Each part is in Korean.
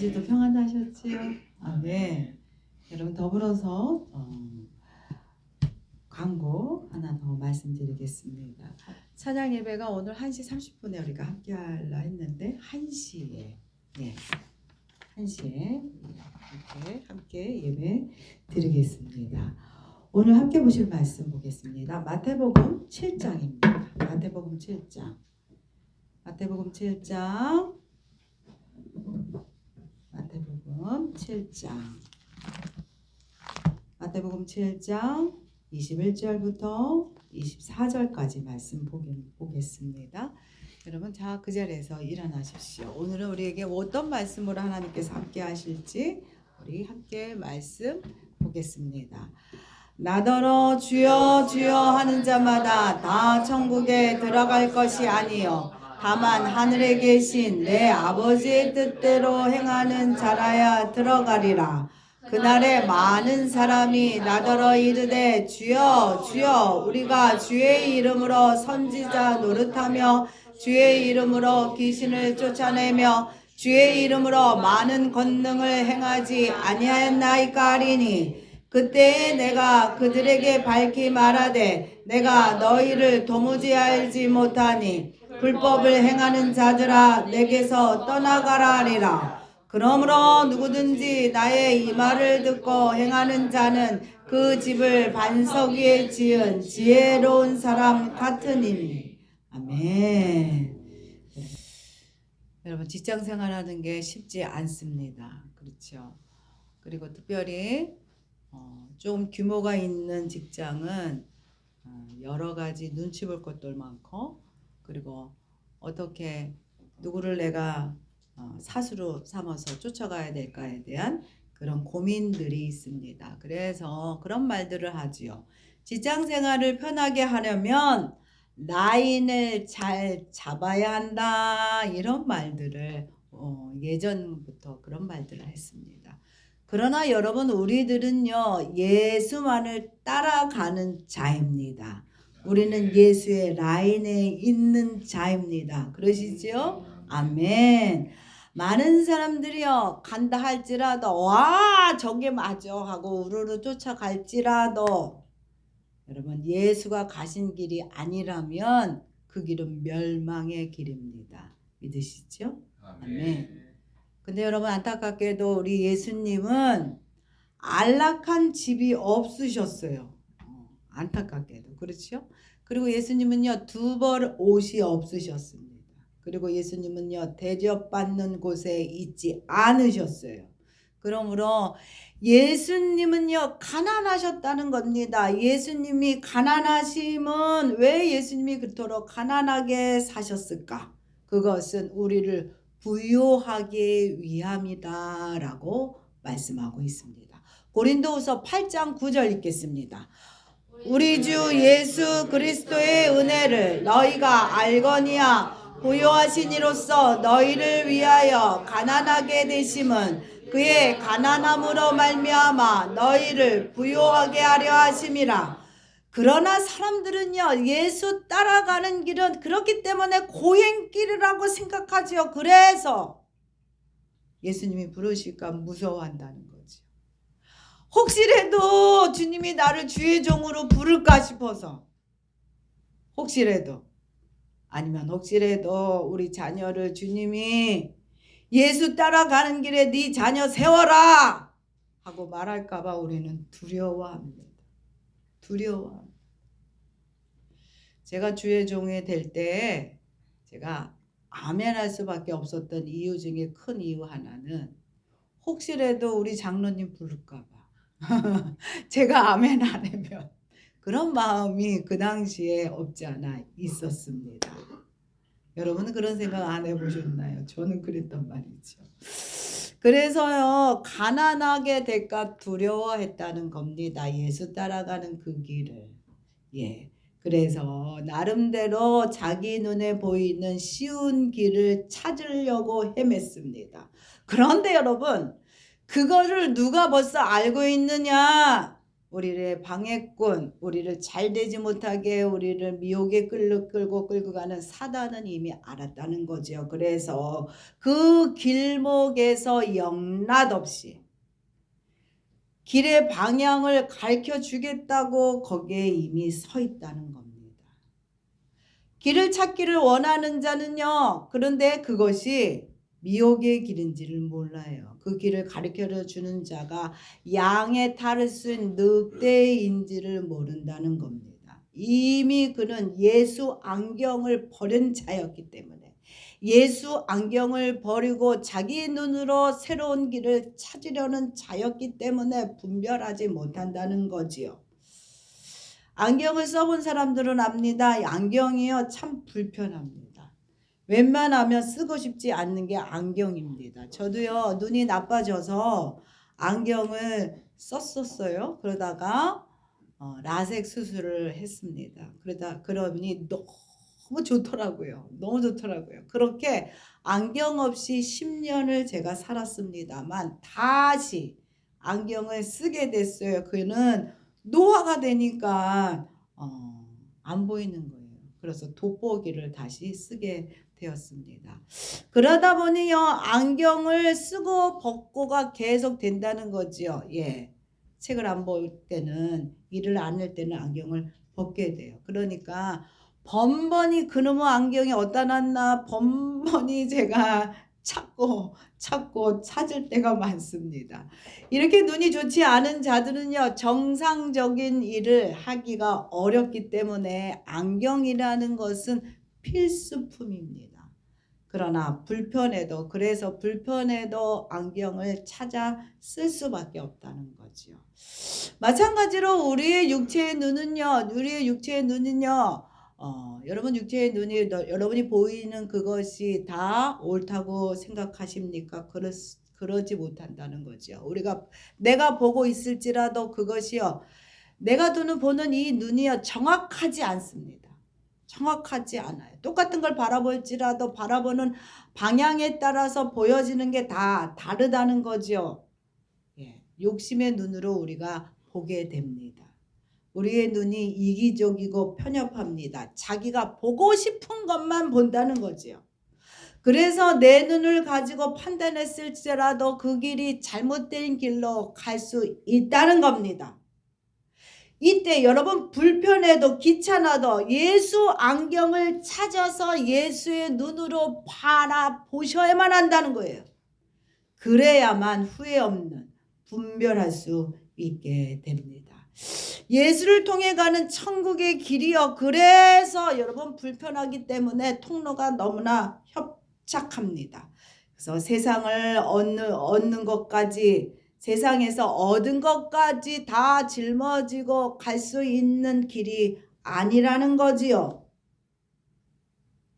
주도 평안하셨지요? 네. 여러분 더불어서 광고 하나 더 말씀드리겠습니다. 찬양 예배가 오늘 1시 30분에 우리가 함께 하려 했는데 1시에 1시에 이렇게 함께 예배 드리겠습니다. 오늘 함께 보실 말씀 보겠습니다. 마태복음 7장입니다. 마태복음 7장. 마태복음 7장. 마태복음 7장 21절부터 24절까지 말씀 보겠습니다. 여러분 자 그 자리에서 일어나십시오. 오늘은 우리에게 어떤 말씀으로 하나님께서 함께 하실지 우리 함께 말씀 보겠습니다. 나더러 주여 주여 하는 자마다 다 천국에 들어갈 것이 아니요 다만 하늘에 계신 내 아버지의 뜻대로 행하는 자라야 들어가리라. 그날에 많은 사람이 나더러 이르되 주여 주여 우리가 주의 이름으로 선지자 노릇하며 주의 이름으로 귀신을 쫓아내며 주의 이름으로 많은 권능을 행하지 아니하였나이까 하리니 그때에 내가 그들에게 밝히 말하되 내가 너희를 도무지 알지 못하니 불법을 행하는 자들아 내게서 떠나가라 하리라. 그러므로 누구든지 나의 이 말을 듣고 행하는 자는 그 집을 반석 위에 지은 지혜로운 사람 같으니. 아멘. 여러분 직장 생활하는 게 쉽지 않습니다. 그렇죠. 그리고 특별히 좀 규모가 있는 직장은 여러 가지 눈치 볼 것도 많고 그리고 어떻게 누구를 내가 사수로 삼아서 쫓아가야 될까에 대한 그런 고민들이 있습니다. 그래서 그런 말들을 하지요. 직장 생활을 편하게 하려면 라인을 잘 잡아야 한다. 이런 말들을 예전부터 그런 말들을 했습니다. 그러나 여러분 우리들은요 예수만을 따라가는 자입니다. 우리는 예수의 라인에 있는 자입니다. 그러시죠? 아멘. 많은 사람들이요 간다 할지라도 와 저게 맞아 하고 우르르 쫓아갈지라도 여러분 예수가 가신 길이 아니라면 그 길은 멸망의 길입니다. 믿으시죠? 아멘. 근데 여러분 안타깝게도 우리 예수님은 안락한 집이 없으셨어요. 안타깝게도 그렇죠? 그리고 예수님은요 2벌 옷이 없으셨습니다. 그리고 예수님은요 대접받는 곳에 있지 않으셨어요. 그러므로 예수님은요 가난하셨다는 겁니다. 예수님이 가난하심은 왜 예수님이 그토록 가난하게 사셨을까? 그것은 우리를 부요하게 위함이다 라고 말씀하고 있습니다. 고린도후서 8장 9절 읽겠습니다. 우리 주 예수 그리스도의 은혜를 너희가 알거니와 부요하신 이로써 너희를 위하여 가난하게 되심은 그의 가난함으로 말미암아 너희를 부요하게 하려 하심이라. 그러나 사람들은요 예수 따라가는 길은 그렇기 때문에 고행길이라고 생각하지요. 그래서 예수님이 부르실까 무서워한다는 거죠. 혹시라도 주님이 나를 주의 종으로 부를까 싶어서 혹시라도 아니면 혹시라도 우리 자녀를 주님이 예수 따라가는 길에 네 자녀 세워라 하고 말할까 봐 우리는 두려워합니다. 두려워합니다. 제가 주의 종이 될 때 제가 아멘할 수밖에 없었던 이유 중에 큰 이유 하나는 혹시라도 우리 장로님 부를까 봐 제가 아멘 안 하면 그런 마음이 그 당시에 없지 않아 있었습니다. 여러분은 그런 생각 안 해보셨나요? 저는 그랬단 말이죠. 그래서요 가난하게 될까 두려워했다는 겁니다. 예수 따라가는 그 길을. 그래서 나름대로 자기 눈에 보이는 쉬운 길을 찾으려고 헤맸습니다. 그런데 여러분 그거를 누가 벌써 알고 있느냐? 우리를 방해꾼, 우리를 잘되지 못하게 우리를 미혹에 끌고 가는 사단은 이미 알았다는 거죠. 그래서 그 길목에서 영락없이 길의 방향을 가르쳐 주겠다고 거기에 이미 서 있다는 겁니다. 길을 찾기를 원하는 자는요. 그런데 그것이 미혹의 길인지를 몰라요. 그 길을 가르쳐 주는 자가 양의 탈을 쓴 늑대인지를 모른다는 겁니다. 이미 그는 예수 안경을 버린 자였기 때문에 예수 안경을 버리고 자기 눈으로 새로운 길을 찾으려는 자였기 때문에 분별하지 못한다는 거지요. 안경을 써본 사람들은 압니다. 안경이요 참 불편합니다. 웬만하면 쓰고 싶지 않는 게 안경입니다. 저도요 눈이 나빠져서 안경을 썼었어요. 그러다가 라섹 수술을 했습니다. 그러니 너무 좋더라고요. 너무 좋더라고요. 그렇게 안경 없이 10년을 제가 살았습니다만 다시 안경을 쓰게 됐어요. 그는 노화가 되니까 안 보이는 거예요. 그래서 돋보기를 다시 쓰게 되었습니다. 그러다 보니요 안경을 쓰고 벗고가 계속 된다는 거지요. 예, 책을 안 볼 때는 일을 안 할 때는 안경을 벗게 돼요. 그러니까 번번이 그놈의 안경이 어디다 놨나 번번이 제가 찾고 찾을 때가 많습니다. 이렇게 눈이 좋지 않은 자들은요 정상적인 일을 하기가 어렵기 때문에 안경이라는 것은 필수품입니다. 그러나 그래서 불편해도 안경을 찾아 쓸 수밖에 없다는 거죠. 마찬가지로 우리의 육체의 눈은요 여러분 육체의 눈이 여러분이 보이는 그것이 다 옳다고 생각하십니까? 그러지 못한다는 거죠. 내가 보고 있을지라도 그것이요 내가 보는 이 눈이요 정확하지 않습니다. 정확하지 않아요. 똑같은 걸 바라볼지라도 바라보는 방향에 따라서 보여지는 게 다 다르다는 거죠. 예, 욕심의 눈으로 우리가 보게 됩니다. 우리의 눈이 이기적이고 편협합니다. 자기가 보고 싶은 것만 본다는 거지요. 그래서 내 눈을 가지고 판단했을지라도 그 길이 잘못된 길로 갈 수 있다는 겁니다. 이때 여러분 불편해도 귀찮아도 예수 안경을 찾아서 예수의 눈으로 바라보셔야만 한다는 거예요. 그래야만 후회 없는 분별할 수 있게 됩니다. 예수를 통해 가는 천국의 길이요. 그래서 여러분 불편하기 때문에 통로가 너무나 협착합니다. 그래서 세상을 얻는 것까지 세상에서 얻은 것까지 다 짊어지고 갈 수 있는 길이 아니라는 거지요.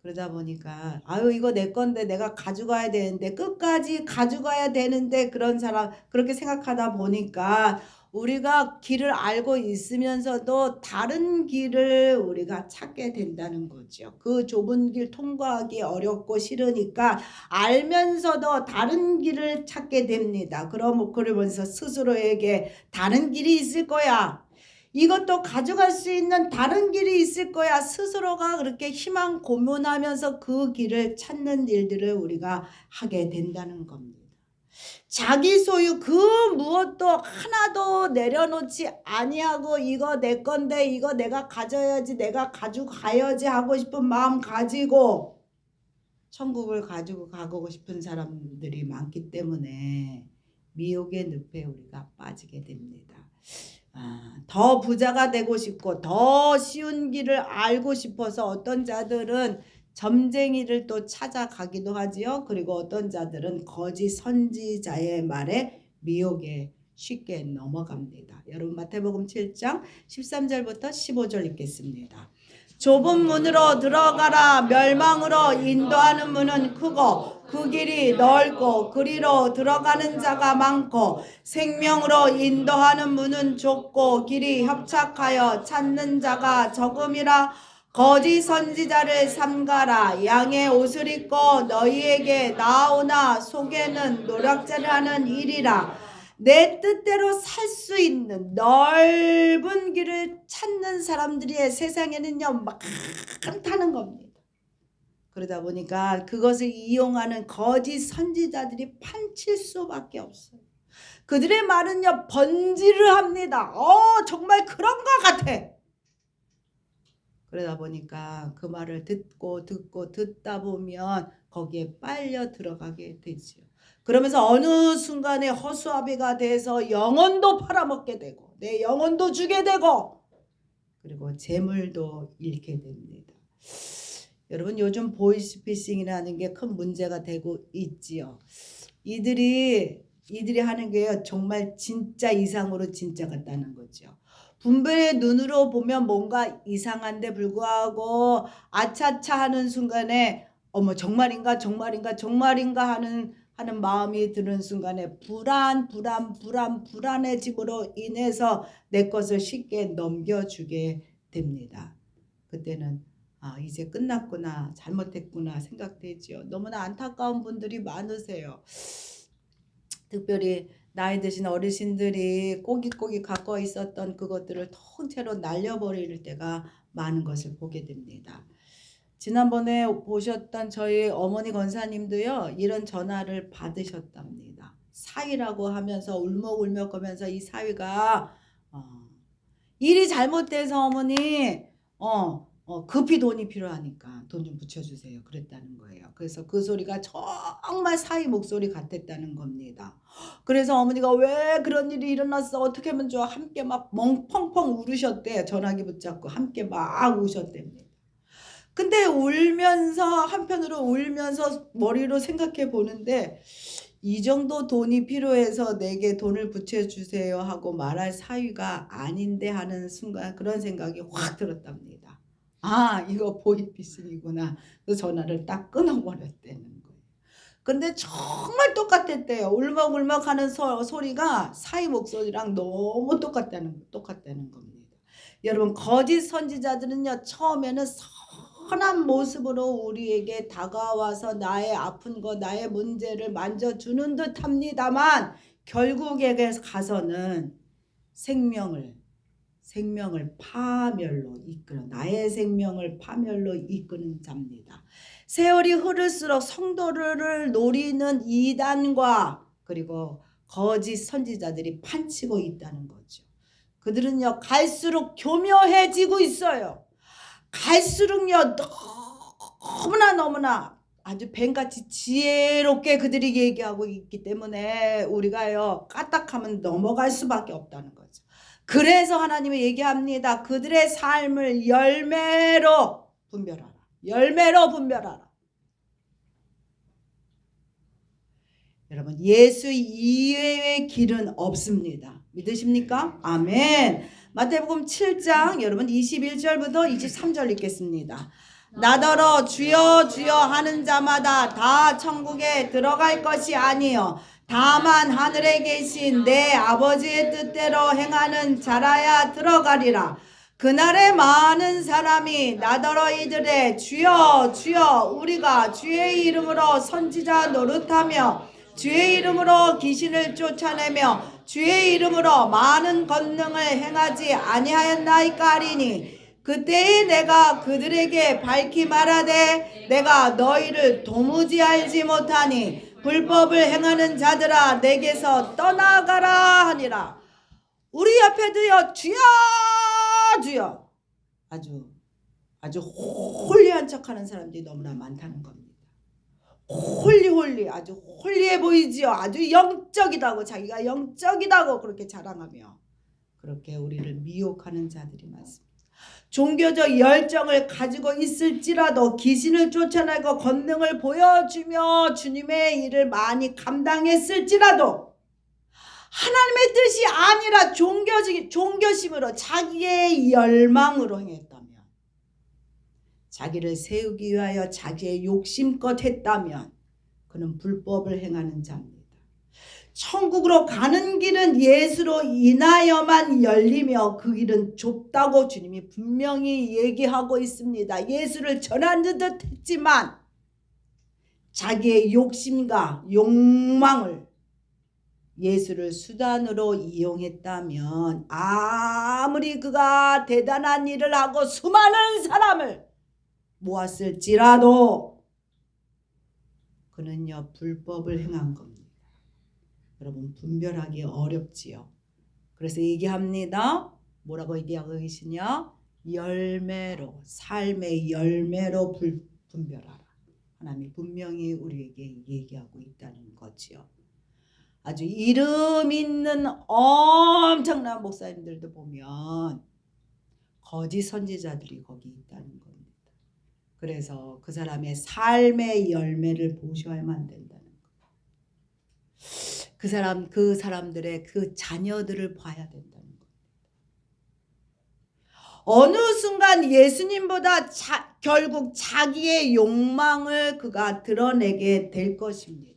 그러다 보니까 이거 내 건데 내가 가져가야 되는데 끝까지 가져가야 되는데 그렇게 생각하다 보니까 우리가 길을 알고 있으면서도 다른 길을 우리가 찾게 된다는 거죠. 그 좁은 길 통과하기 어렵고 싫으니까 알면서도 다른 길을 찾게 됩니다. 그러면서 스스로에게 다른 길이 있을 거야. 이것도 가져갈 수 있는 다른 길이 있을 거야. 스스로가 그렇게 희망 고문하면서 그 길을 찾는 일들을 우리가 하게 된다는 겁니다. 자기 소유 그 무엇도 하나도 내려놓지 아니하고 이거 내 건데 이거 내가 가져야지 내가 가져가야지 하고 싶은 마음 가지고 천국을 가지고 가고 싶은 사람들이 많기 때문에 미혹의 늪에 우리가 빠지게 됩니다. 더 부자가 되고 싶고 더 쉬운 길을 알고 싶어서 어떤 자들은 점쟁이를 또 찾아가기도 하지요. 그리고 어떤 자들은 거짓 선지자의 말에 미혹에 쉽게 넘어갑니다. 여러분 마태복음 7장 13절부터 15절 읽겠습니다. 좁은 문으로 들어가라. 멸망으로 인도하는 문은 크고 그 길이 넓고 그리로 들어가는 자가 많고 생명으로 인도하는 문은 좁고 길이 협착하여 찾는 자가 적음이라. 거짓 선지자를 삼가라. 양의 옷을 입고 너희에게 나오나 속에는 노략질을 하는 일이라. 내 뜻대로 살 수 있는 넓은 길을 찾는 사람들이 세상에는요 많다는 겁니다. 그러다 보니까 그것을 이용하는 거짓 선지자들이 판칠 수밖에 없어요. 그들의 말은요 번지를 합니다. 정말 그런 것 같아. 그러다 보니까 그 말을 듣다 보면 거기에 빨려 들어가게 되지요. 그러면서 어느 순간에 허수아비가 돼서 영혼도 팔아먹게 되고 내 영혼도 주게 되고 그리고 재물도 잃게 됩니다. 여러분 요즘 보이스피싱이라는 게 큰 문제가 되고 있지요. 이들이 하는 게요 정말 진짜 이상으로 진짜 같다는 거죠. 분별의 눈으로 보면 뭔가 이상한데 불구하고 아차차 하는 순간에 어머 정말인가 하는 마음이 드는 순간에 불안해짐으로 인해서 내 것을 쉽게 넘겨주게 됩니다. 그때는 이제 끝났구나, 잘못했구나 생각되지요. 너무나 안타까운 분들이 많으세요. 특별히 나이 드신 어르신들이 꼬깃꼬깃 갖고 있었던 그것들을 통째로 날려버릴 때가 많은 것을 보게 됩니다. 지난번에 보셨던 저희 어머니 권사님도요 이런 전화를 받으셨답니다. 사위라고 하면서 울먹울먹 하면서 이 사위가 일이 잘못돼서 어머니 급히 돈이 필요하니까 돈 좀 붙여주세요 그랬다는 거예요. 그래서 그 소리가 정말 사위 목소리 같았다는 겁니다. 그래서 어머니가 왜 그런 일이 일어났어 어떻게 하면 좋아 함께 막 멍펑펑 울으셨대. 전화기 붙잡고 함께 막 우셨답니다. 근데 한편으로 울면서 머리로 생각해 보는데 이 정도 돈이 필요해서 내게 돈을 붙여주세요 하고 말할 사위가 아닌데 하는 순간 그런 생각이 확 들었답니다. 이거 보이피싱이구나. 그 전화를 딱 끊어버렸다는 거예요. 근데 정말 똑같았대요. 울먹울먹 하는 소리가 사위 목소리랑 너무 똑같다는 겁니다. 여러분 거짓 선지자들은요 처음에는 선한 모습으로 우리에게 다가와서 나의 아픈 거 나의 문제를 만져주는 듯 합니다만 결국에 가서는 생명을 파멸로 이끄는 나의 생명을 파멸로 이끄는 자입니다. 세월이 흐를수록 성도를 노리는 이단과 그리고 거짓 선지자들이 판치고 있다는 거죠. 그들은요 갈수록 교묘해지고 있어요. 갈수록요 너무나 아주 뱀같이 지혜롭게 그들이 얘기하고 있기 때문에 우리가요 까딱하면 넘어갈 수밖에 없다는 거죠. 그래서 하나님이 얘기합니다. 그들의 삶을 열매로 분별하라. 열매로 분별하라. 여러분 예수 이외의 길은 없습니다. 믿으십니까? 아멘. 마태복음 7장 여러분 21절부터 23절 읽겠습니다. 나더러 주여 주여 하는 자마다 다 천국에 들어갈 것이 아니요 다만 하늘에 계신 내 아버지의 뜻대로 행하는 자라야 들어가리라. 그날에 많은 사람이 나더러 이르되 주여 주여 우리가 주의 이름으로 선지자 노릇하며 주의 이름으로 귀신을 쫓아내며 주의 이름으로 많은 권능을 행하지 아니하였나이까 하리니 그때에 내가 그들에게 밝히 말하되 내가 너희를 도무지 알지 못하니 불법을 행하는 자들아 내게서 떠나가라 하니라. 우리 옆에도요 주여 주여 아주 홀리한 척하는 사람들이 너무나 많다는 겁니다. 홀리 아주 홀리해 보이지요. 아주 영적이다고 자기가 영적이다고 그렇게 자랑하며 그렇게 우리를 미혹하는 자들이 많습니다. 종교적 열정을 가지고 있을지라도 귀신을 쫓아내고 권능을 보여주며 주님의 일을 많이 감당했을지라도 하나님의 뜻이 아니라 종교심으로 자기의 열망으로 행했다면 자기를 세우기 위하여 자기의 욕심껏 했다면 그는 불법을 행하는 자입니다. 천국으로 가는 길은 예수로 인하여만 열리며 그 길은 좁다고 주님이 분명히 얘기하고 있습니다. 예수를 전하는 듯 했지만 자기의 욕심과 욕망을 예수를 수단으로 이용했다면 아무리 그가 대단한 일을 하고 수많은 사람을 모았을지라도 그는요 불법을 행한 겁니다. 여러분 분별하기 어렵지요. 그래서 얘기합니다. 뭐라고 얘기하고 계시냐? 열매로, 삶의 열매로 분별하라. 하나님이 분명히 우리에게 얘기하고 있다는 거지요. 아주 이름 있는 엄청난 목사님들도 보면 거짓 선지자들이 거기 있다는 겁니다. 그래서 그 사람의 삶의 열매를 보셔야만 된다는 거예요. 그 사람들의 그 자녀들을 봐야 된다는 겁니다. 어느 순간 예수님보다 결국 자기의 욕망을 그가 드러내게 될 것입니다.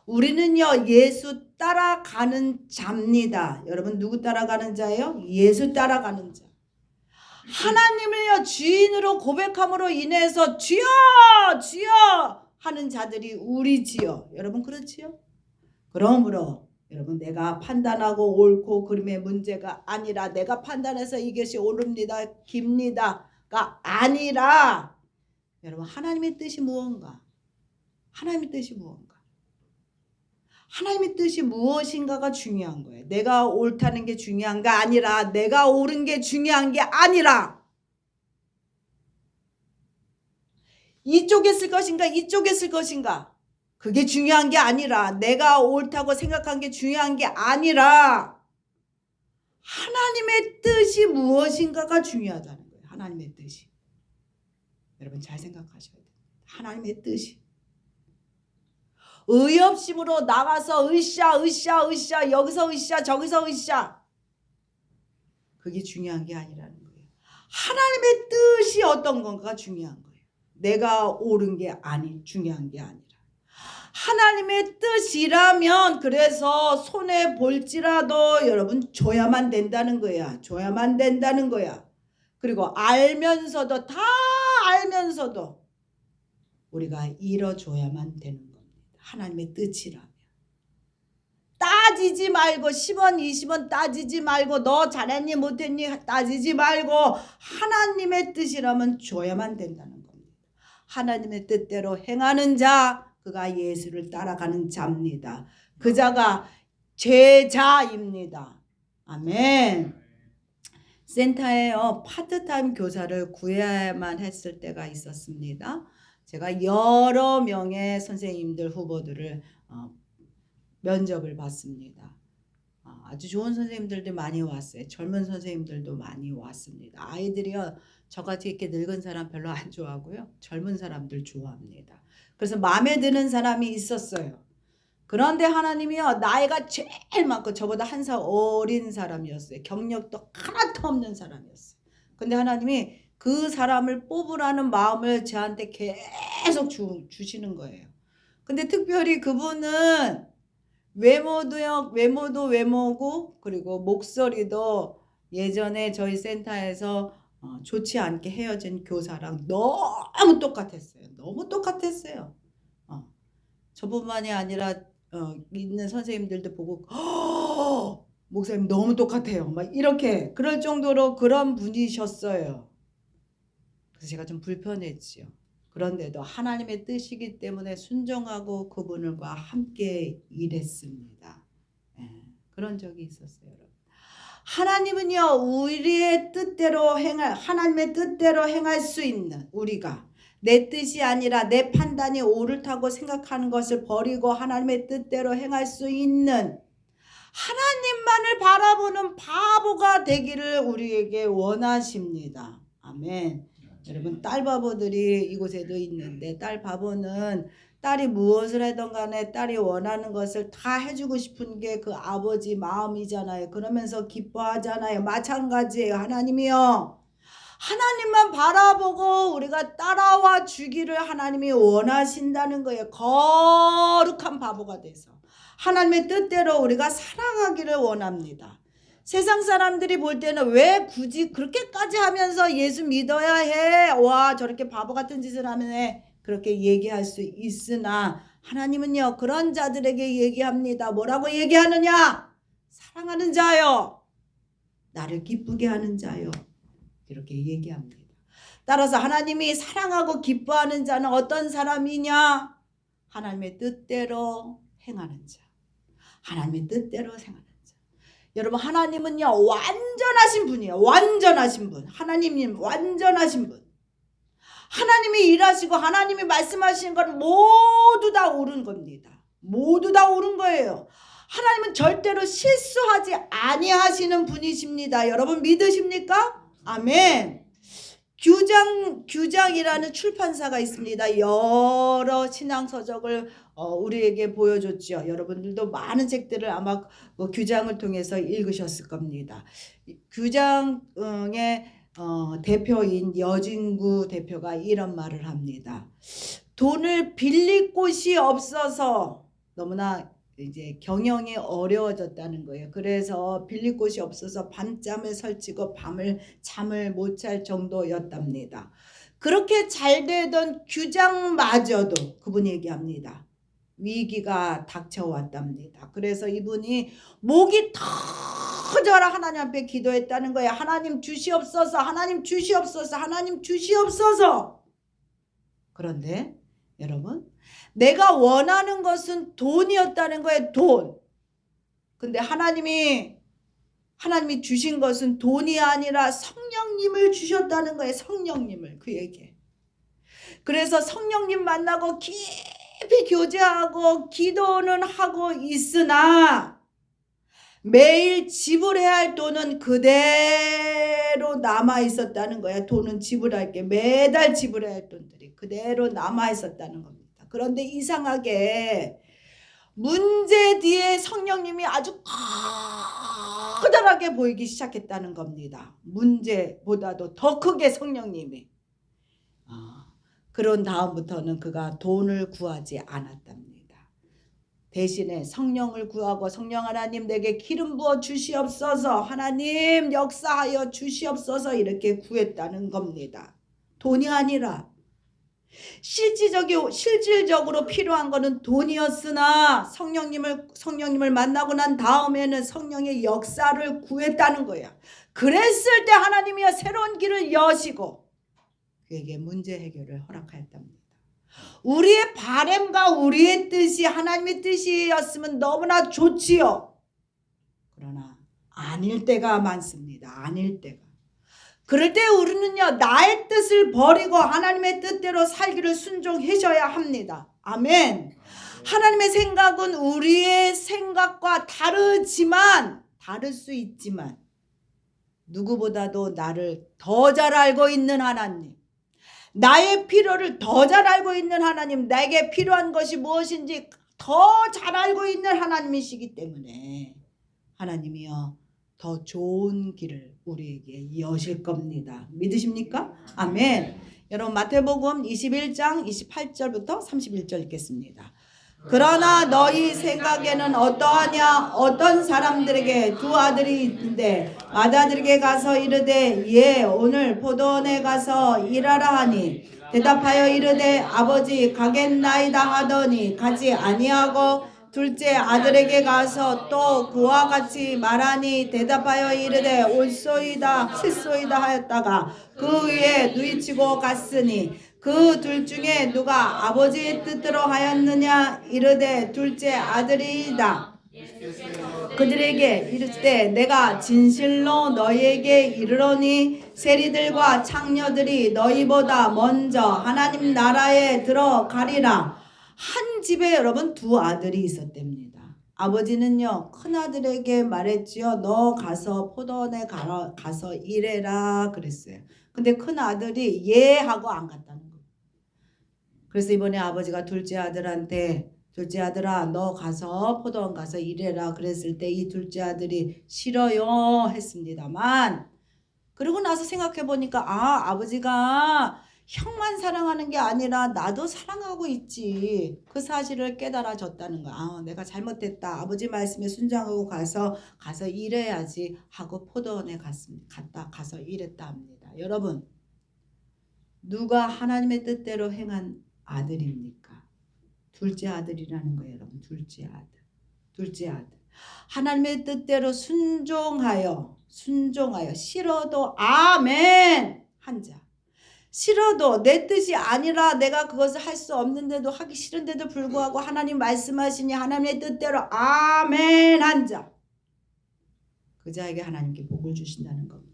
우리는요 예수 따라가는 자입니다. 여러분 누구 따라가는 자예요? 예수 따라가는 자. 하나님을요 주인으로 고백함으로 인해서 주여 주여 하는 자들이 우리지요. 여러분 그렇지요? 그러므로 여러분 내가 판단하고 옳고 그름의 문제가 아니라 내가 판단해서 이것이 옳습니다 깁니다가 아니라 여러분 하나님의 뜻이 무언가, 하나님의 뜻이 무언가, 하나님의 뜻이 무엇인가가 중요한 거예요. 내가 옳다는 게 중요한 게 아니라, 내가 옳은 게 중요한 게 아니라, 이쪽에 쓸 것인가 이쪽에 쓸 것인가 그게 중요한 게 아니라, 내가 옳다고 생각한 게 중요한 게 아니라 하나님의 뜻이 무엇인가가 중요하다는 거예요. 하나님의 뜻이. 여러분 잘 생각하셔야 돼요. 하나님의 뜻이. 의협심으로 나가서 으쌰 여기서 으쌰 저기서 으쌰 그게 중요한 게 아니라는 거예요. 하나님의 뜻이 어떤 건가가 중요한 거예요. 내가 옳은 게 중요한 게 아니라 하나님의 뜻이라면 그래서 손해 볼지라도 여러분 줘야만 된다는 거야. 줘야만 된다는 거야. 그리고 알면서도 다 알면서도 우리가 이뤄줘야만 되는 거야. 하나님의 뜻이라면 따지지 말고 10원 20원 따지지 말고 너 잘했니 못했니 따지지 말고 하나님의 뜻이라면 줘야만 된다는 겁니다. 하나님의 뜻대로 행하는 자 그가 예수를 따라가는 자입니다. 그 자가 제자입니다. 아멘. 센터에요 파트타임 교사를 구해야만 했을 때가 있었습니다. 제가 여러 명의 선생님들 후보들을 면접을 봤습니다. 아주 좋은 선생님들도 많이 왔어요. 젊은 선생님들도 많이 왔습니다. 아이들이요 저같이 이렇게 늙은 사람 별로 안 좋아하고요. 젊은 사람들 좋아합니다. 그래서 마음에 드는 사람이 있었어요. 그런데 하나님이요 나이가 제일 많고 저보다 한 살 어린 사람이었어요. 경력도 하나도 없는 사람이었어요. 근데 하나님이 그 사람을 뽑으라는 마음을 저한테 계속 주시는 거예요. 근데 특별히 그분은 외모도 외모고 그리고 목소리도 예전에 저희 센터에서 좋지 않게 헤어진 교사랑 너무 똑같았어요. 너무 똑같았어요. 저뿐만이 아니라 있는 선생님들도 보고 목사님 너무 똑같아요. 막 이렇게 그럴 정도로 그런 분이셨어요. 그래서 제가 좀 불편했지요. 그런데도 하나님의 뜻이기 때문에 순종하고 그분과 함께 일했습니다. 그런 적이 있었어요. 여러분. 하나님은요 우리의 뜻대로 하나님의 뜻대로 행할 수 있는 우리가 내 뜻이 아니라 내 판단이 옳다고 생각하는 것을 버리고 하나님의 뜻대로 행할 수 있는 하나님만을 바라보는 바보가 되기를 우리에게 원하십니다. 아멘. 여러분 딸 바보들이 이곳에도 있는데 딸 바보는 딸이 무엇을 하든 간에 딸이 원하는 것을 다 해주고 싶은 게 그 아버지 마음이잖아요. 그러면서 기뻐하잖아요. 마찬가지예요. 하나님이요. 하나님만 바라보고 우리가 따라와 주기를 하나님이 원하신다는 거예요. 거룩한 바보가 돼서 하나님의 뜻대로 우리가 살아가기를 원합니다. 세상 사람들이 볼 때는 왜 굳이 그렇게까지 하면서 예수 믿어야 해? 와 저렇게 바보 같은 짓을 하면 해. 그렇게 얘기할 수 있으나 하나님은요 그런 자들에게 얘기합니다. 뭐라고 얘기하느냐? 사랑하는 자요, 나를 기쁘게 하는 자요, 이렇게 얘기합니다. 따라서 하나님이 사랑하고 기뻐하는 자는 어떤 사람이냐? 하나님의 뜻대로 행하는 자, 하나님의 뜻대로 행하는 자. 여러분, 하나님은요 완전하신 분이에요. 완전하신 분. 하나님 완전하신 분. 하나님이 일하시고 하나님이 말씀하시는 건 모두 다 옳은 겁니다. 모두 다 옳은 거예요. 하나님은 절대로 실수하지 아니하시는 분이십니다. 여러분 믿으십니까? 아멘. 규장이라는 출판사가 있습니다. 여러 신앙서적을 우리에게 보여줬죠. 여러분들도 많은 책들을 아마 규장을 통해서 읽으셨을 겁니다. 규장의 대표인 여진구 대표가 이런 말을 합니다. 돈을 빌릴 곳이 없어서 너무나 이제 경영이 어려워졌다는 거예요. 그래서 빌릴 곳이 없어서 밤잠을 설치고 잠을 못 잘 정도였답니다. 그렇게 잘 되던 규장마저도 그분이 얘기합니다. 위기가 닥쳐왔답니다. 그래서 이분이 목이 터져라 하나님 앞에 기도했다는 거예요. 하나님 주시옵소서, 하나님 주시옵소서, 하나님 주시옵소서. 그런데 여러분, 내가 원하는 것은 돈이었다는 거예요. 돈. 근데 하나님이 주신 것은 돈이 아니라 성령님을 주셨다는 거예요. 성령님을, 그에게. 그래서 성령님 만나고 깊이 교제하고 기도는 하고 있으나 매일 지불해야 할 돈은 그대로 남아 있었다는 거야. 돈은 지불할 게 매달 지불해야 할 돈들이 그대로 남아 있었다는 겁니다. 그런데 이상하게 문제 뒤에 성령님이 아주 커다랗게 보이기 시작했다는 겁니다. 문제보다도 더 크게 성령님이. 그런 다음부터는 그가 돈을 구하지 않았답니다. 대신에 성령을 구하고, 성령 하나님 내게 기름 부어 주시옵소서, 하나님 역사하여 주시옵소서, 이렇게 구했다는 겁니다. 돈이 아니라 실질적으로 필요한 것은 돈이었으나 성령님을 만나고 난 다음에는 성령의 역사를 구했다는 거야. 그랬을 때 하나님이 새로운 길을 여시고 그에게 문제 해결을 허락하였답니다. 우리의 바램과 우리의 뜻이 하나님의 뜻이었으면 너무나 좋지요. 그러나 아닐 때가 많습니다. 아닐 때가. 그럴 때 우리는요 나의 뜻을 버리고 하나님의 뜻대로 살기를 순종하셔야 합니다. 아멘. 하나님의 생각은 우리의 생각과 다를 수 있지만 누구보다도 나를 더 잘 알고 있는 하나님, 나의 필요를 더 잘 알고 있는 하나님, 나에게 필요한 것이 무엇인지 더 잘 알고 있는 하나님이시기 때문에 하나님이요 더 좋은 길을 우리에게 여실 겁니다. 믿으십니까? 아멘. 여러분 마태복음 21장 28절부터 31절 읽겠습니다. 그러나 너희 생각에는 어떠하냐? 어떤 사람들에게 두 아들이 있는데 맏아들에게 가서 이르되 예 오늘 포도원에 가서 일하라 하니 대답하여 이르되 아버지 가겠나이다 하더니 가지 아니하고 둘째 아들에게 가서 또 그와 같이 말하니 대답하여 이르되 옳소이다 실소이다 하였다가 그 위에 누이치고 갔으니 그 둘 중에 누가 아버지의 뜻대로 하였느냐? 이르되 둘째 아들이다. 그들에게 이르되 내가 진실로 너희에게 이르노니 세리들과 창녀들이 너희보다 먼저 하나님 나라에 들어가리라. 한 집에 여러분 두 아들이 있었답니다. 아버지는요 큰아들에게 말했지요. 너 가서 포도원에 가서 일해라 그랬어요. 근데 큰아들이 예 하고 안 갔다는 거예요. 그래서 이번에 아버지가 둘째 아들한테 둘째 아들아 너 가서 포도원 가서 일해라 그랬을 때 이 둘째 아들이 싫어요 했습니다만, 그러고 나서 생각해 보니까 아버지가 형만 사랑하는 게 아니라 나도 사랑하고 있지, 그 사실을 깨달아졌다는 거야. 내가 잘못했다, 아버지 말씀에 순종하고 가서 일해야지 하고 포도원에 가서 일했다 합니다. 여러분 누가 하나님의 뜻대로 행한 아들입니까? 둘째 아들이라는 거예요, 여러분. 둘째 아들. 둘째 아들. 하나님의 뜻대로 순종하여 싫어도 아멘 한 자. 싫어도 내 뜻이 아니라 내가 그것을 할 수 없는데도 하기 싫은데도 불구하고 하나님 말씀하시니 하나님의 뜻대로 아멘 한 자. 그 자에게 하나님께 복을 주신다는 겁니다.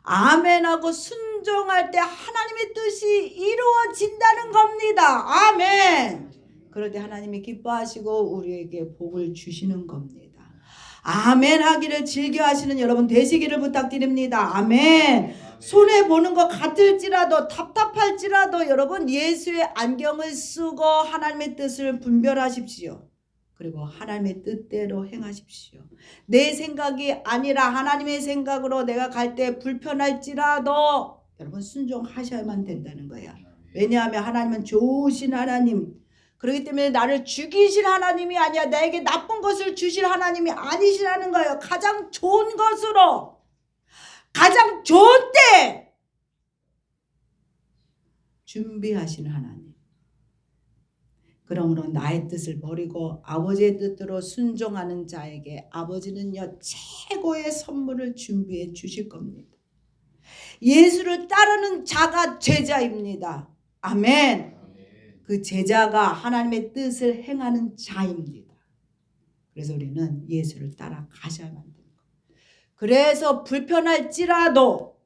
아멘하고 순종할 때 하나님의 뜻이 이루어진다는 겁니다. 아멘. 그럴 때 하나님이 기뻐하시고 우리에게 복을 주시는 겁니다. 아멘 하기를 즐겨하시는 여러분 되시기를 부탁드립니다. 아멘. 손해보는 것 같을지라도 답답할지라도 여러분 예수의 안경을 쓰고 하나님의 뜻을 분별하십시오. 그리고 하나님의 뜻대로 행하십시오. 내 생각이 아니라 하나님의 생각으로 내가 갈 때 불편할지라도 여러분 순종하셔야만 된다는 거야. 왜냐하면 하나님은 좋으신 하나님, 그렇기 때문에 나를 죽이실 하나님이 아니야. 나에게 나쁜 것을 주실 하나님이 아니시라는 거예요. 가장 좋은 것으로 가장 좋은 때 준비하시는 하나님. 그러므로 나의 뜻을 버리고 아버지의 뜻대로 순종하는 자에게 아버지는요 최고의 선물을 준비해 주실 겁니다. 예수를 따르는 자가 제자입니다. 아멘. 그 제자가 하나님의 뜻을 행하는 자입니다. 그래서 우리는 예수를 따라가셔야만 됩니다. 그래서 불편할지라도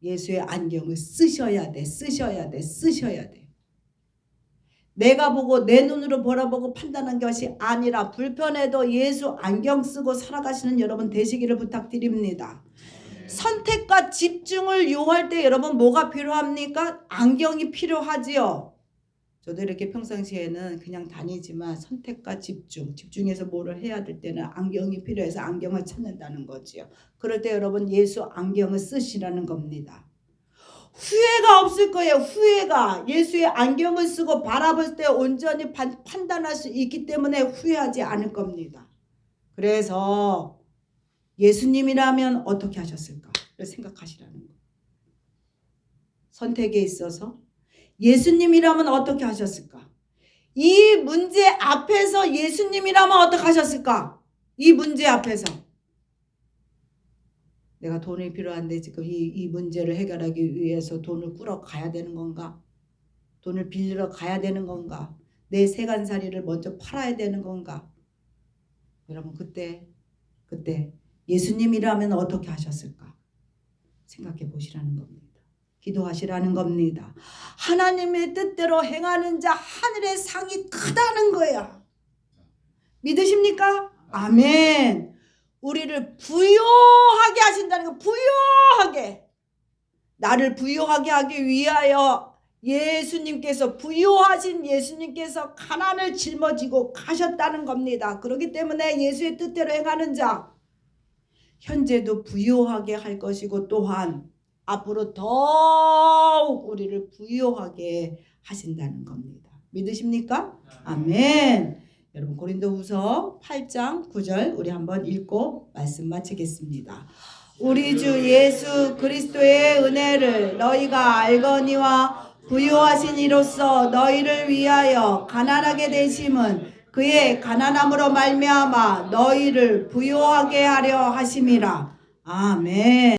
예수의 안경을 쓰셔야 돼. 내가 보고 내 눈으로 바라보고 판단한 것이 아니라 불편해도 예수 안경 쓰고 살아가시는 여러분 되시기를 부탁드립니다. 선택과 집중을 요할 때 여러분 뭐가 필요합니까? 안경이 필요하지요. 저도 이렇게 평상시에는 그냥 다니지만 선택과 집중해서 뭐를 해야 될 때는 안경이 필요해서 안경을 찾는다는 거지요. 그럴 때 여러분 예수 안경을 쓰시라는 겁니다. 후회가 없을 거예요. 후회가. 예수의 안경을 쓰고 바라볼 때 온전히 판단할 수 있기 때문에 후회하지 않을 겁니다. 그래서 예수님이라면 어떻게 하셨을까? 생각하시라는 거예요. 선택에 있어서 예수님이라면 어떻게 하셨을까? 이 문제 앞에서 예수님이라면 어떻게 하셨을까? 이 문제 앞에서 내가 돈이 필요한데 지금 이 문제를 해결하기 위해서 돈을 꾸러 가야 되는 건가? 돈을 빌리러 가야 되는 건가? 내 세간살이를 먼저 팔아야 되는 건가? 여러분 그때 예수님이라면 어떻게 하셨을까? 생각해 보시라는 겁니다. 기도하시라는 겁니다. 하나님의 뜻대로 행하는 자 하늘의 상이 크다는 거야. 믿으십니까? 아멘. 우리를 부유하게 하신다는 거. 부유하게. 나를 부유하게 하기 위하여 예수님께서 부유하신 예수님께서 가난을 짊어지고 가셨다는 겁니다. 그렇기 때문에 예수의 뜻대로 행하는 자 현재도 부유하게 할 것이고 또한 앞으로 더욱 우리를 부유하게 하신다는 겁니다. 믿으십니까? 아멘. 여러분 고린도후서 8장 9절 우리 한번 읽고 말씀 마치겠습니다. 우리 주 예수 그리스도의 은혜를 너희가 알거니와 부유하신 이로써 너희를 위하여 가난하게 되심은 그의 가난함으로 말미암아 너희를 부유하게 하려 하심이라. 아멘.